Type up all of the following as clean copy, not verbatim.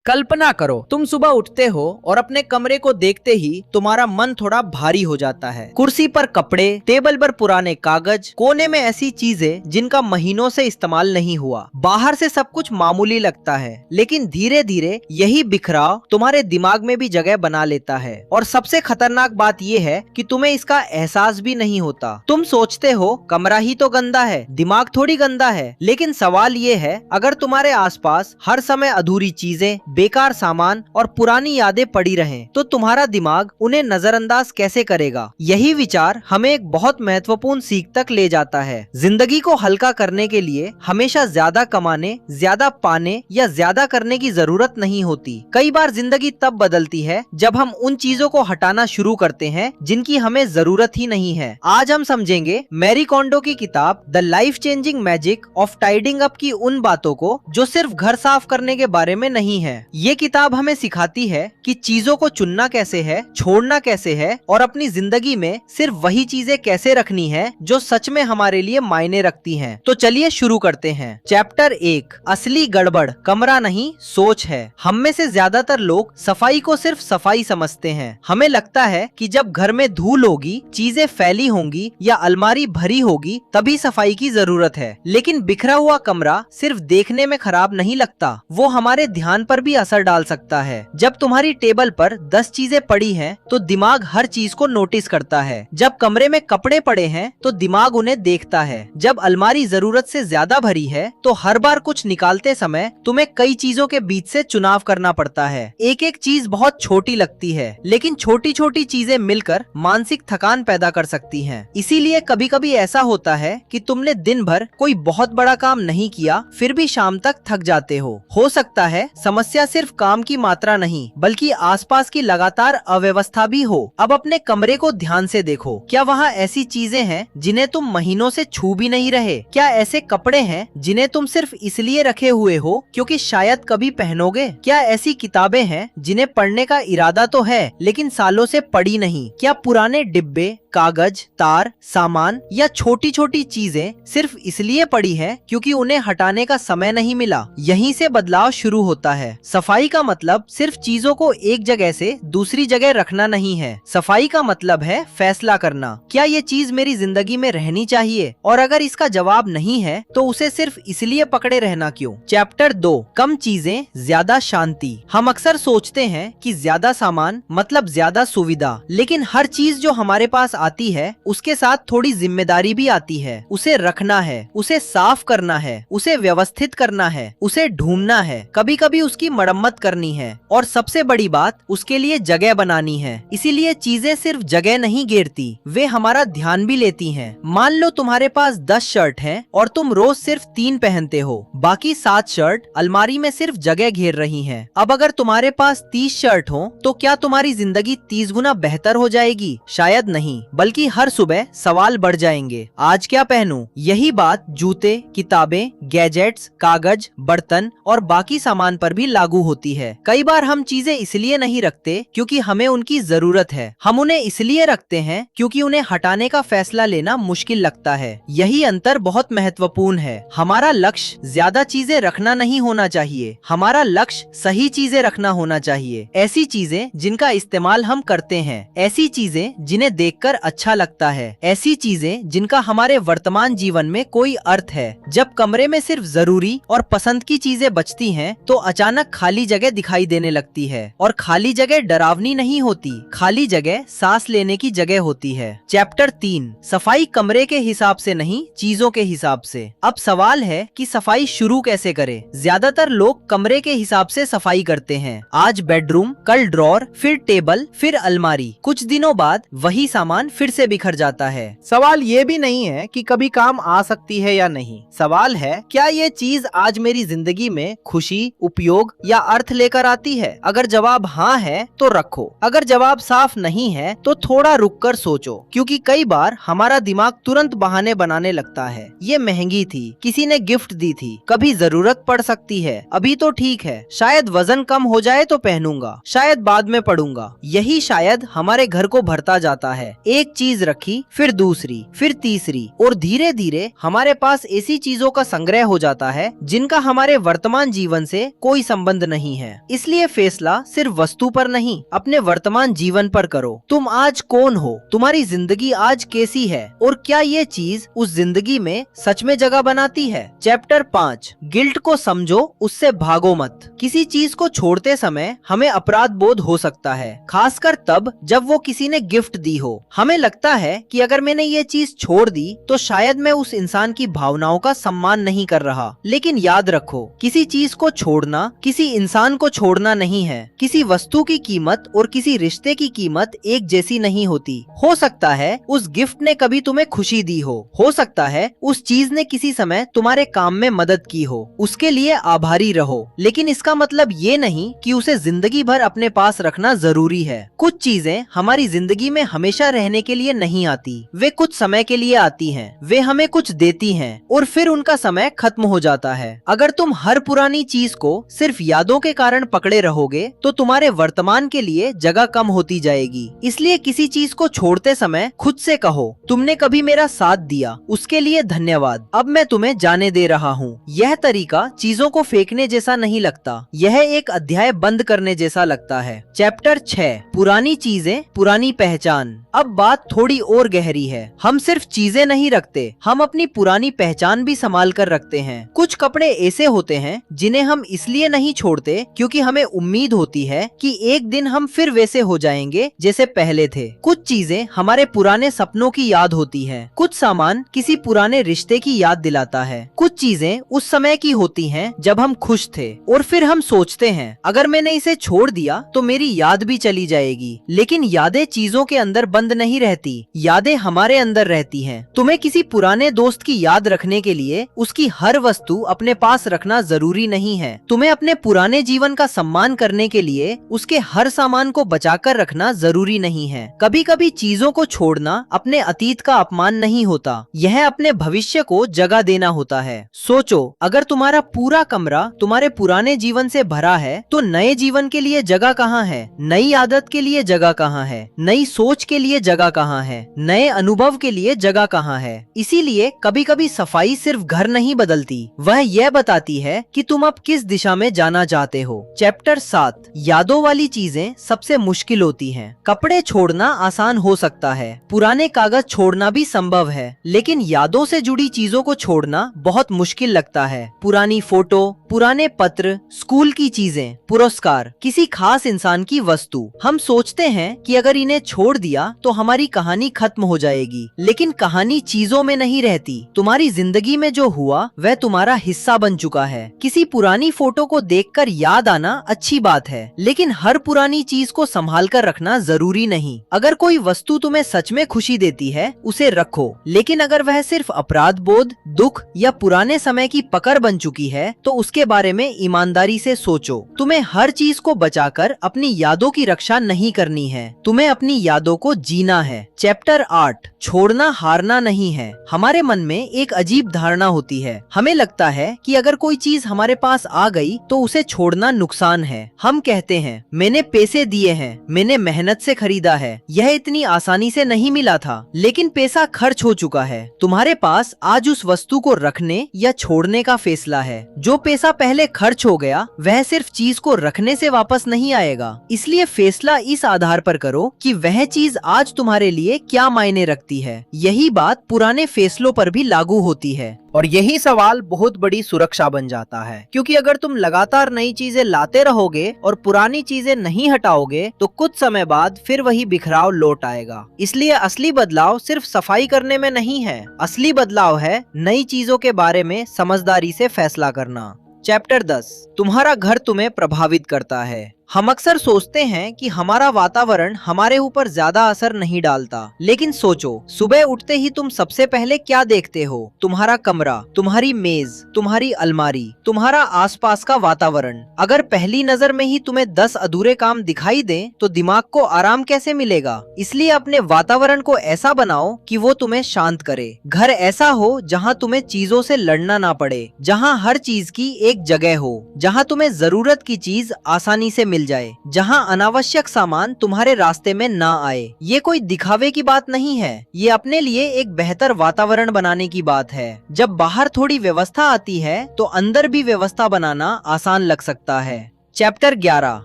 कल्पना करो तुम सुबह उठते हो और अपने कमरे को देखते ही तुम्हारा मन थोड़ा भारी हो जाता है। कुर्सी पर कपड़े, टेबल पर पुराने कागज, कोने में ऐसी चीजें जिनका महीनों से इस्तेमाल नहीं हुआ। बाहर से सब कुछ मामूली लगता है, लेकिन धीरे धीरे यही बिखराव तुम्हारे दिमाग में भी जगह बना लेता है। और सबसे खतरनाक बात यह है कि तुम्हें इसका एहसास भी नहीं होता। तुम सोचते हो कमरा ही तो गंदा है, दिमाग थोड़ी गंदा है। लेकिन सवाल ये है, अगर तुम्हारे आसपास हर समय अधूरी चीजें, बेकार सामान और पुरानी यादें पड़ी रहें, तो तुम्हारा दिमाग उन्हें नजरअंदाज कैसे करेगा? यही विचार हमें एक बहुत महत्वपूर्ण सीख तक ले जाता है। जिंदगी को हल्का करने के लिए हमेशा ज्यादा कमाने, ज्यादा पाने या ज्यादा करने की जरूरत नहीं होती। कई बार जिंदगी तब बदलती है जब हम उन चीजों को हटाना शुरू करते हैं जिनकी हमें जरूरत ही नहीं है। आज हम समझेंगे मैरी कोंडो की किताब the life changing magic of tidying up की उन बातों को जो सिर्फ घर साफ करने के बारे में नहीं है। ये किताब हमें सिखाती है कि चीजों को चुनना कैसे है, छोड़ना कैसे है और अपनी जिंदगी में सिर्फ वही चीजें कैसे रखनी है जो सच में हमारे लिए मायने रखती हैं। तो चलिए शुरू करते हैं। चैप्टर 1, असली गड़बड़ कमरा नहीं सोच है। हम में से ज्यादातर लोग सफाई को सिर्फ सफाई समझते हैं। हमें लगता है कि जब घर में धूल होगी, चीजें फैली होंगी या अलमारी भरी होगी तभी सफाई की जरूरत है। लेकिन बिखरा हुआ कमरा सिर्फ देखने में खराब नहीं लगता, वो हमारे ध्यान पर भी असर डाल सकता है। जब तुम्हारी टेबल पर 10 चीजें पड़ी हैं, तो दिमाग हर चीज को नोटिस करता है। जब कमरे में कपड़े पड़े हैं, तो दिमाग उन्हें देखता है। जब अलमारी जरूरत से ज्यादा भरी है, तो हर बार कुछ निकालते समय तुम्हें कई चीजों के बीच से चुनाव करना पड़ता है। एक एक चीज बहुत छोटी लगती है, लेकिन छोटी छोटी चीजें मिलकर मानसिक थकान पैदा कर सकती हैं। इसीलिए कभी कभी ऐसा होता है कि तुमने दिन भर कोई बहुत बड़ा काम नहीं किया, फिर भी शाम तक थक जाते हो सकता है समस्या सिर्फ काम की मात्रा नहीं, बल्कि आसपास की लगातार अव्यवस्था भी हो। अब अपने कमरे को ध्यान से देखो। क्या वहाँ ऐसी चीजें हैं जिन्हें तुम महीनों से छू भी नहीं रहे? क्या ऐसे कपड़े हैं जिन्हें तुम सिर्फ इसलिए रखे हुए हो क्योंकि शायद कभी पहनोगे? क्या ऐसी किताबें हैं जिन्हें पढ़ने का इरादा तो है लेकिन सालों से पढ़ी नहीं? क्या पुराने डिब्बे, कागज, तार, सामान या छोटी छोटी चीजें सिर्फ इसलिए पड़ी है क्योंकि उन्हें हटाने का समय नहीं मिला? यहीं से बदलाव शुरू होता है। सफाई का मतलब सिर्फ चीजों को एक जगह से दूसरी जगह रखना नहीं है। सफाई का मतलब है फैसला करना, क्या ये चीज मेरी जिंदगी में रहनी चाहिए? और अगर इसका जवाब नहीं है तो उसे सिर्फ इसलिए पकड़े रहना क्यों? चैप्टर 2, कम चीजें ज्यादा शांति। हम अक्सर सोचते हैं कि ज्यादा सामान मतलब ज्यादा सुविधा, लेकिन हर चीज जो हमारे पास आती है उसके साथ थोड़ी जिम्मेदारी भी आती है। उसे रखना है, उसे साफ करना है, उसे व्यवस्थित करना है, उसे ढूंढना है, कभी कभी उसकी मरम्मत करनी है और सबसे बड़ी बात उसके लिए जगह बनानी है। इसीलिए चीजें सिर्फ जगह नहीं घेरती, वे हमारा ध्यान भी लेती हैं। मान लो तुम्हारे पास 10 शर्ट हैं और तुम रोज सिर्फ 3 पहनते हो, बाकी 7 शर्ट अलमारी में सिर्फ जगह घेर रही हैं। अब अगर तुम्हारे पास 30 शर्ट हो तो क्या तुम्हारी जिंदगी 30 गुना बेहतर हो जाएगी? शायद नहीं, बल्कि हर सुबह सवाल बढ़ जाएंगे, आज क्या पहनूं? यही बात जूते, किताबें, गैजेट्स, कागज, बर्तन और बाकी सामान पर भी लागू होती है। कई बार हम चीजें इसलिए नहीं रखते क्योंकि हमें उनकी जरूरत है, हम उन्हें इसलिए रखते हैं क्योंकि उन्हें हटाने का फैसला लेना मुश्किल लगता है। यही अंतर बहुत महत्वपूर्ण है। हमारा लक्ष्य ज्यादा चीजें रखना नहीं होना चाहिए, हमारा लक्ष्य सही चीजें रखना होना चाहिए। ऐसी चीजें जिनका इस्तेमाल हम करते हैं, ऐसी चीजें जिन्हें देखकर अच्छा लगता है, ऐसी चीजें जिनका हमारे वर्तमान जीवन में कोई अर्थ है। जब कमरे में सिर्फ जरूरी और पसंद की चीजें बचती हैं, तो अचानक खाली जगह दिखाई देने लगती है। और खाली जगह डरावनी नहीं होती, खाली जगह सांस लेने की जगह होती है। चैप्टर 3, सफाई कमरे के हिसाब से नहीं, चीजों के हिसाब से। अब सवाल है कि सफाई शुरू कैसे करें? ज्यादातर लोग कमरे के हिसाब से सफाई करते हैं। आज बेडरूम, कल ड्रॉर, फिर टेबल, फिर अलमारी। कुछ दिनों बाद वही सामान फिर से बिखर जाता है। सवाल ये भी नहीं है कि कभी काम आ सकती है या नहीं, सवाल है क्या ये चीज आज मेरी जिंदगी में खुशी, उपयोग या अर्थ लेकर आती है? अगर जवाब हाँ है तो रखो, अगर जवाब साफ नहीं है तो थोड़ा रुककर सोचो, क्योंकि कई बार हमारा दिमाग तुरंत बहाने बनाने लगता है। ये महंगी थी, किसी ने गिफ्ट दी थी, कभी जरूरत पड़ सकती है, अभी तो ठीक है, शायद वजन कम हो जाए तो पहनूंगा, शायद बाद में पढ़ूंगा। यही शायद हमारे घर को भरता जाता है। एक चीज रखी, फिर दूसरी, फिर तीसरी, और धीरे धीरे हमारे पास ऐसी चीजों का संग्रह हो जाता है जिनका हमारे वर्तमान जीवन से कोई संबंध संबंध नहीं है। इसलिए फैसला सिर्फ वस्तु पर नहीं, अपने वर्तमान जीवन पर करो। तुम आज कौन हो, तुम्हारी जिंदगी आज कैसी है, और क्या ये चीज उस जिंदगी में सच में जगह बनाती है। चैप्टर 5, गिल्ट को समझो, उससे भागो मत। किसी चीज को छोड़ते समय हमें अपराध बोध हो सकता है, खासकर तब जब वो किसी ने गिफ्ट दी हो। हमें लगता है कि अगर मैंने ये चीज छोड़ दी तो शायद मैं उस इंसान की भावनाओं का सम्मान नहीं कर रहा। लेकिन याद रखो, किसी चीज को छोड़ना किसी इंसान को छोड़ना नहीं है। किसी वस्तु की कीमत और किसी रिश्ते की कीमत एक जैसी नहीं होती। हो सकता है उस गिफ्ट ने कभी तुम्हें खुशी दी हो सकता है उस चीज ने किसी समय तुम्हारे काम में मदद की हो, उसके लिए आभारी रहो। लेकिन इसका मतलब ये नहीं कि उसे जिंदगी भर अपने पास रखना जरूरी है। कुछ चीजें हमारी जिंदगी में हमेशा रहने के लिए नहीं आती, वे कुछ समय के लिए आती हैं। वे हमें कुछ देती हैं और फिर उनका समय खत्म हो जाता है। अगर तुम हर पुरानी चीज को सिर्फ यादों के कारण पकड़े रहोगे तो तुम्हारे वर्तमान के लिए जगह कम होती जाएगी। इसलिए किसी चीज को छोड़ते समय खुद से कहो, तुमने कभी मेरा साथ दिया, उसके लिए धन्यवाद, अब मैं तुम्हें जाने दे रहा हूँ। यह तरीका चीजों को फेंकने जैसा नहीं लगता, यह एक अध्याय बंद करने जैसा लगता है। चैप्टर 6, पुरानी चीजें, पुरानी पहचान। अब बात थोड़ी और गहरी है। हम सिर्फ चीजें नहीं रखते, हम अपनी पुरानी पहचान भी संभाल कर रखते हैं। कुछ कपड़े ऐसे होते हैं जिन्हें हम इसलिए नहीं छोड़ते क्योंकि हमें उम्मीद होती है कि एक दिन हम फिर वैसे हो जाएंगे जैसे पहले थे। कुछ चीजें हमारे पुराने सपनों की याद होती है, कुछ सामान किसी पुराने रिश्ते की याद दिलाता है, कुछ चीजें उस समय की होती हैं जब हम खुश थे, और फिर हम सोचते हैं अगर मैंने इसे छोड़ दिया तो मेरी याद भी चली जाएगी। लेकिन यादें चीजों के अंदर बंद नहीं रहती, यादें हमारे अंदर रहती हैं। तुम्हें किसी पुराने दोस्त की याद रखने के लिए उसकी हर वस्तु अपने पास रखना जरूरी नहीं है। तुम्हें अपने पुराने जीवन का सम्मान करने के लिए उसके हर सामान को बचाकर रखना जरूरी नहीं है। कभी कभी चीजों को छोड़ना अपने अतीत का अपमान नहीं होता, यह अपने भविष्य को जगह देना होता है। सोचो, अगर तुम्हारा पूरा कमरा तुम्हारे पुराने जीवन से भरा है तो नए जीवन के लिए जगह कहाँ है, नई आदत के लिए जगह कहाँ है, नई सोच के लिए जगह कहाँ है, नए अनुभव के लिए जगह कहाँ है। इसीलिए कभी कभी सफाई सिर्फ घर नहीं बदलती, वह यह बताती है कि तुम अब किस दिशा में जाना चाहते हो। चैप्टर 7, यादों वाली चीजें सबसे मुश्किल होती हैं। कपड़े छोड़ना आसान हो सकता है, पुराने कागज छोड़ना भी संभव है, लेकिन यादों से जुड़ी चीजों को छोड़ना बहुत मुश्किल लगता है। पुरानी फोटो, पुराने पत्र, स्कूल की चीजें, पुरस्कार, किसी खास इंसान की वस्तु। हम सोचते हैं कि अगर इन्हें छोड़ दिया तो हमारी कहानी खत्म हो जाएगी, लेकिन कहानी चीजों में नहीं रहती। तुम्हारी जिंदगी में जो हुआ वह तुम्हारा हिस्सा बन चुका है। किसी पुरानी फोटो को देखकर याद आना अच्छी बात है, लेकिन हर पुरानी चीज को संभाल कर रखना जरूरी नहीं। अगर कोई वस्तु तुम्हें सच में खुशी देती है उसे रखो, लेकिन अगर वह सिर्फ अपराध बोध, दुख या पुराने समय की पकड़ बन चुकी है तो उसके बारे में ईमानदारी से सोचो। तुम्हें हर चीज को बचाकर अपनी यादों की रक्षा नहीं करनी है, तुम्हें अपनी यादों को जीना है। चैप्टर 8, छोड़ना हारना नहीं है। हमारे मन में एक अजीब धारणा होती है, हमें लगता है कि अगर कोई चीज हमारे पास आ गई तो उसे छोड़ना नुकसान है। हम कहते हैं मैंने पैसे दिए हैं, मैंने मेहनत से खरीदा है, यह इतनी आसानी से नहीं मिला था, लेकिन पैसा खर्च हो चुका है। तुम्हारे पास आज उस वस्तु को रखने या छोड़ने का फैसला है। जो पैसा पहले खर्च हो गया वह सिर्फ चीज को रखने से वापस नहीं आएगा, इसलिए फैसला इस आधार पर करो कि वह चीज आज तुम्हारे लिए क्या मायने रखती है। यही बात पुराने फैसलों पर भी लागू होती है। और यही सवाल बहुत बड़ी सुरक्षा बन जाता है, क्योंकि अगर तुम लगातार नई चीजें लाते रहोगे और पुरानी चीजें नहीं हटाओगे तो कुछ समय बाद फिर वही बिखराव लौट आएगा। इसलिए असली बदलाव सिर्फ सफाई करने में नहीं है, असली बदलाव है नई चीजों के बारे में समझदारी से फैसला करना। चैप्टर 10, तुम्हारा घर तुम्हें प्रभावित करता है। हम अक्सर सोचते हैं कि हमारा वातावरण हमारे ऊपर ज्यादा असर नहीं डालता, लेकिन सोचो, सुबह उठते ही तुम सबसे पहले क्या देखते हो? तुम्हारा कमरा, तुम्हारी मेज, तुम्हारी अलमारी, तुम्हारा आसपास का वातावरण। अगर पहली नजर में ही तुम्हें 10 अधूरे काम दिखाई दें तो दिमाग को आराम कैसे मिलेगा? इसलिए अपने वातावरण को ऐसा बनाओ कि वो तुम्हें शांत करे। घर ऐसा हो जहाँ तुम्हें चीजों से लड़ना ना पड़े, जहाँ हर चीज की एक जगह हो, जहाँ तुम्हें जरूरत की चीज आसानी से जाए, जहां अनावश्यक सामान तुम्हारे रास्ते में ना आए। ये कोई दिखावे की बात नहीं है, ये अपने लिए एक बेहतर वातावरण बनाने की बात है। जब बाहर थोड़ी व्यवस्था आती है तो अंदर भी व्यवस्था बनाना आसान लग सकता है। चैप्टर 11,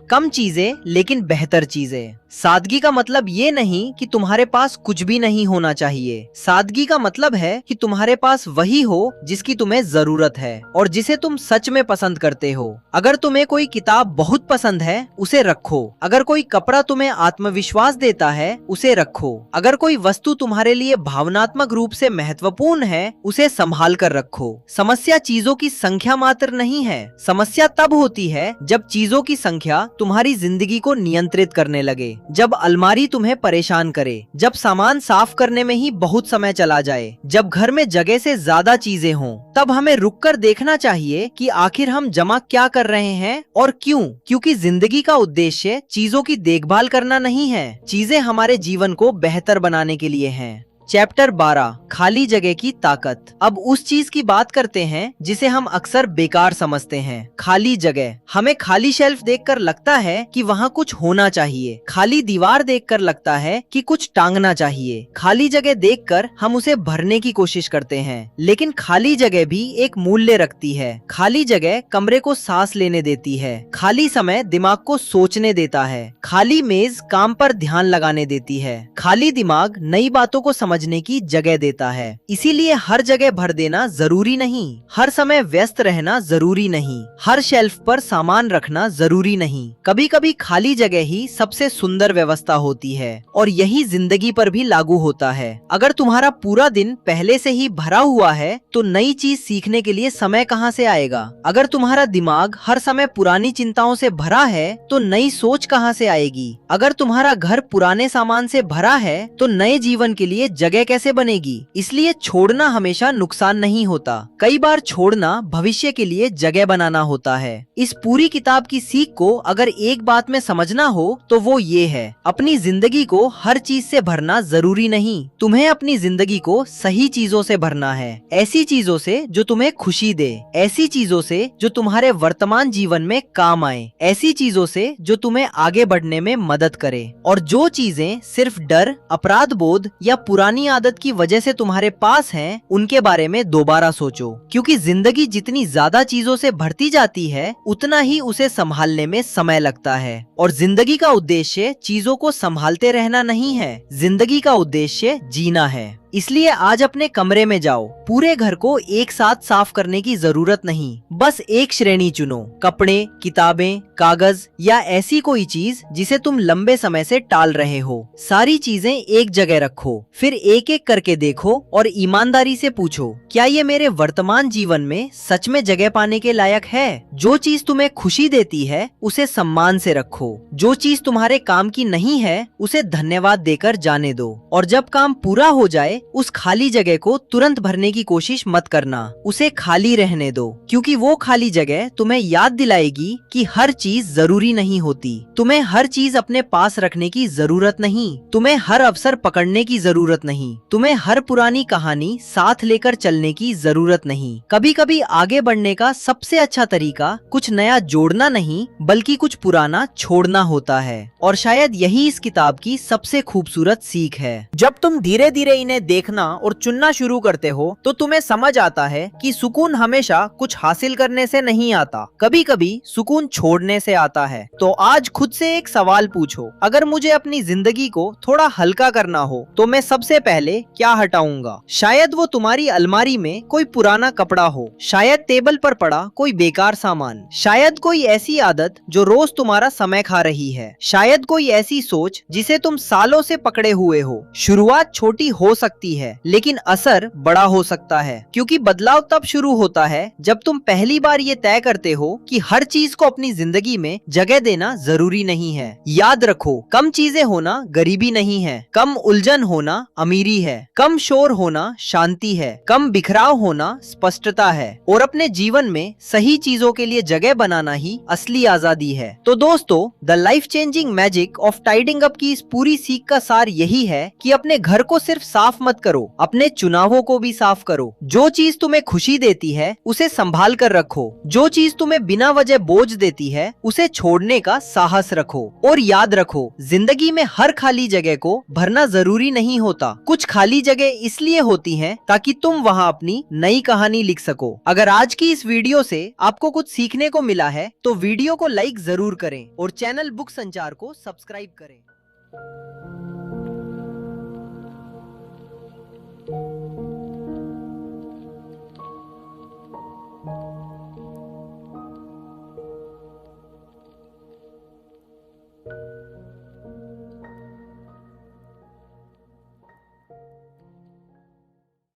कम चीजें लेकिन बेहतर चीजें। सादगी का मतलब ये नहीं कि तुम्हारे पास कुछ भी नहीं होना चाहिए। सादगी का मतलब है कि तुम्हारे पास वही हो जिसकी तुम्हें जरूरत है और जिसे तुम सच में पसंद करते हो। अगर तुम्हें कोई किताब बहुत पसंद है, उसे रखो। अगर कोई कपड़ा तुम्हें आत्मविश्वास देता है, उसे रखो। अगर कोई वस्तु तुम्हारे लिए भावनात्मक रूप से महत्वपूर्ण है, उसे संभाल कर रखो। समस्या चीजों की संख्या मात्र नहीं है। समस्या तब होती है जब चीजों की संख्या तुम्हारी जिंदगी को नियंत्रित करने लगे, जब अलमारी तुम्हें परेशान करे, जब सामान साफ करने में ही बहुत समय चला जाए, जब घर में जगह से ज्यादा चीजें हों, तब हमें रुककर देखना चाहिए कि आखिर हम जमा क्या कर रहे हैं और क्यों। क्योंकि जिंदगी का उद्देश्य चीजों की देखभाल करना नहीं है, चीजें हमारे जीवन को बेहतर बनाने के लिए हैं। चैप्टर 12, खाली जगह की ताकत। अब उस चीज की बात करते हैं जिसे हम अक्सर बेकार समझते हैं, खाली जगह। हमें खाली शेल्फ देखकर लगता है कि वहाँ कुछ होना चाहिए, खाली दीवार देखकर लगता है कि कुछ टांगना चाहिए। खाली जगह देखकर हम उसे भरने की कोशिश करते हैं, लेकिन खाली जगह भी एक मूल्य रखती है। खाली जगह कमरे को सांस लेने देती है, खाली समय दिमाग को सोचने देता है, खाली मेज काम पर ध्यान लगाने देती है, खाली दिमाग नई बातों को समझने की जगह देता है। इसीलिए हर जगह भर देना जरूरी नहीं, हर समय व्यस्त रहना जरूरी नहीं, हर शेल्फ पर सामान रखना जरूरी नहीं। कभी कभी खाली जगह ही सबसे सुंदर व्यवस्था होती है और यही जिंदगी पर भी लागू होता है। अगर तुम्हारा पूरा दिन पहले से ही भरा हुआ है तो नई चीज सीखने के लिए समय कहाँ से आएगा। अगर तुम्हारा दिमाग हर समय पुरानी चिंताओं से भरा है तो नई सोच कहाँ से आएगी। अगर तुम्हारा घर पुराने सामान से भरा है तो नए जीवन के लिए जगह कैसे बनेगी। इसलिए छोड़ना हमेशा नुकसान नहीं होता, कई बार छोड़ना भविष्य के लिए जगह बनाना होता है। इस पूरी किताब की सीख को अगर एक बात में समझना हो तो वो ये है, अपनी जिंदगी को हर चीज से भरना जरूरी नहीं। तुम्हें अपनी जिंदगी को सही चीजों से भरना है, ऐसी चीजों से जो तुम्हें खुशी दे, ऐसी चीजों से जो तुम्हारे वर्तमान जीवन में काम आए, ऐसी चीजों से जो तुम्हें आगे बढ़ने में मदद करे। और जो चीजें सिर्फ डर, अपराध बोध या पुरानी आदत की वजह से तुम्हारे पास हैं, उनके बारे में दोबारा सोचो। क्योंकि जिंदगी जितनी ज्यादा चीजों से भरती जाती है, उतना ही उसे संभालने में समय लगता है। और जिंदगी का उद्देश्य चीजों को संभालते रहना नहीं है, जिंदगी का उद्देश्य जीना है। इसलिए आज अपने कमरे में जाओ, पूरे घर को एक साथ साफ करने की जरूरत नहीं, बस एक श्रेणी चुनो, कपड़े, किताबें, कागज या ऐसी कोई चीज जिसे तुम लंबे समय से टाल रहे हो। सारी चीजें एक जगह रखो, फिर एक एक करके देखो और ईमानदारी से पूछो, क्या ये मेरे वर्तमान जीवन में सच में जगह पाने के लायक है। जो चीज तुम्हें खुशी देती है उसे सम्मान से रखो, जो चीज तुम्हारे काम की नहीं है उसे धन्यवाद देकर जाने दो। और जब काम पूरा हो जाए उस खाली जगह को तुरंत भरने की कोशिश मत करना, उसे खाली रहने दो। क्योंकि वो खाली जगह तुम्हें याद दिलाएगी कि हर चीज जरूरी नहीं होती। तुम्हें हर चीज अपने पास रखने की जरूरत नहीं, तुम्हें हर अवसर पकड़ने की जरूरत नहीं, तुम्हें हर पुरानी कहानी साथ लेकर चलने की जरूरत नहीं। कभी कभी आगे बढ़ने का सबसे अच्छा तरीका कुछ नया जोड़ना नहीं बल्कि कुछ पुराना छोड़ना होता है। और शायद यही इस किताब की सबसे खूबसूरत सीख है। जब तुम धीरे धीरे इन्हें देखना और चुनना शुरू करते हो तो तुम्हें समझ आता है कि सुकून हमेशा कुछ हासिल करने से नहीं आता, कभी कभी सुकून छोड़ने से आता है। तो आज खुद से एक सवाल पूछो, अगर मुझे अपनी जिंदगी को थोड़ा हल्का करना हो तो मैं सबसे पहले क्या हटाऊंगा। शायद वो तुम्हारी अलमारी में कोई पुराना कपड़ा हो, शायद टेबल पर पड़ा कोई बेकार सामान, शायद कोई ऐसी आदत जो रोज तुम्हारा समय खा रही है, शायद कोई ऐसी सोच जिसे तुम सालों से पकड़े हुए हो। शुरुआत छोटी हो सकती है लेकिन असर बड़ा हो सकता है, क्योंकि बदलाव तब शुरू होता है जब तुम पहली बार ये तय करते हो कि हर चीज को अपनी जिंदगी में जगह देना जरूरी नहीं है। याद रखो, कम चीजें होना गरीबी नहीं है, कम उलझन होना अमीरी है, कम शोर होना शांति है, कम बिखराव होना स्पष्टता है, और अपने जीवन में सही चीजों के लिए जगह बनाना ही असली आजादी है। तो दोस्तों, the life changing magic of tidying up की इस पूरी सीख का सार यही है कि अपने घर को सिर्फ साफ मत करो, अपने चुनावों को भी साफ करो। जो चीज तुम्हें खुशी देती है उसे संभाल कर रखो। जो चीज तुम्हें बिना वजह बोझ देती है उसे छोड़ने का साहस रखो। और याद रखो, जिंदगी में हर खाली जगह को भरना जरूरी नहीं होता। कुछ खाली जगह इसलिए होती हैं ताकि तुम वहां अपनी नई कहानी लिख सको। अगर आज की इस वीडियो से आपको कुछ सीखने को मिला है तो वीडियो को लाइक जरूर करें और चैनल बुक संचार को सब्सक्राइब करें।